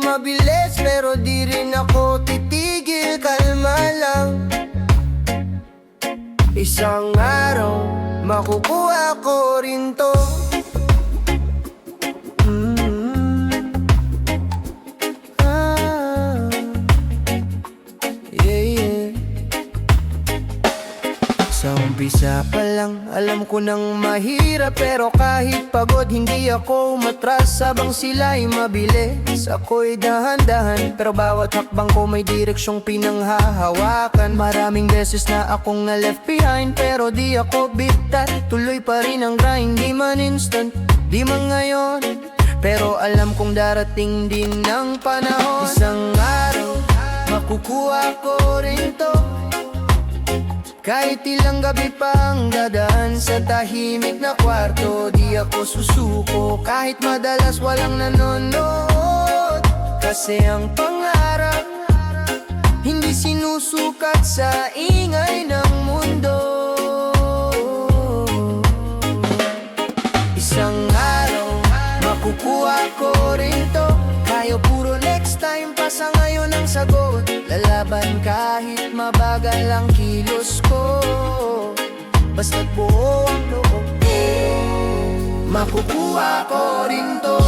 mabilis pero di rin ako titigil. Kalma lang, isang araw makukuha ko rin to. Sa umpisa pa lang, alam ko nang mahirap. Pero kahit pagod, hindi ako umatras. Habang sila'y mabilis, ako'y dahan-dahan. Pero bawat hakbang ko may direksyong pinanghahawakan. Maraming beses na akong na-left behind, pero di ako bitat. Tuloy pa rin ang grind, di man instant, di man ngayon, pero alam kong darating din ang panahon. Isang araw, makukuha ko rin to. Kahit ilang gabi pang dadaan sa tahimik na kwarto, di ako susuko kahit madalas walang nanonood. Kasi ang pangarap hindi sinusukat sa ingay ng mundo. Isang araw makukuha ko rin to. Tayo puro next time pa, sa ngayon ang sagot. Lalaban kahit mabagal ang kilos ko, basta't buo ang loob ko. Makukuha ko rin to.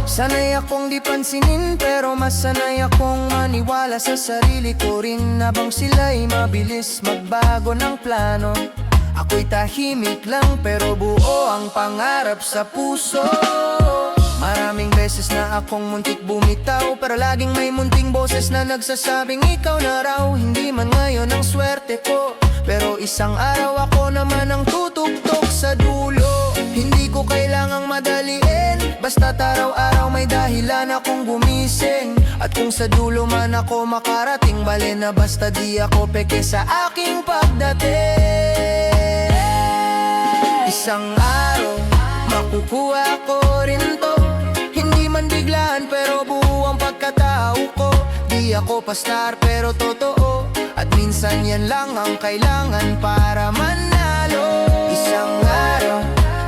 Sanay akong di pansinin, pero mas sanay akong maniwala sa sarili ko rin. Habang sila'y mabilis magbago ng plano, ako'y tahimik lang pero buo ang pangarap sa puso. Maraming beses na akong muntik bumitaw, pero laging may munting boses na nagsasabing ikaw na raw. Hindi man ngayon ang swerte ko, pero isang araw ako naman ang tutugtog sa dulo. Hindi ko kailangang madaliin, basta't araw-araw may dahilan akong gumising. At kung sa dulo man ako makarating, bale na basta di ako peke sa aking pagdating. Isang araw makukuha ko rin to. Hindi man biglaan pero buo ang pagkatao ko. Di ako pastar pero totoo, at minsan yan lang ang kailangan para manalo. Isang araw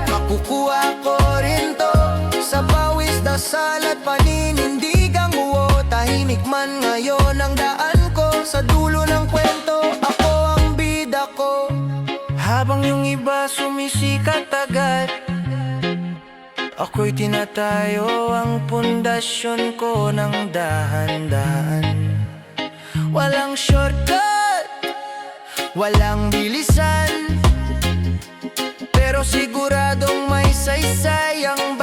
makukuha ko rin to. Sa pawis, dasal at paninindigang buo. Tahimik man ngayon ang daan ko, sa dulo ng kwento ako ang bida ko. Habang yung iba sumisikat agad, ako'y tinatayo ang pundasyon ko ng dahan-dahan. Walang shortcut, walang bilisan, pero siguradong may saysay ang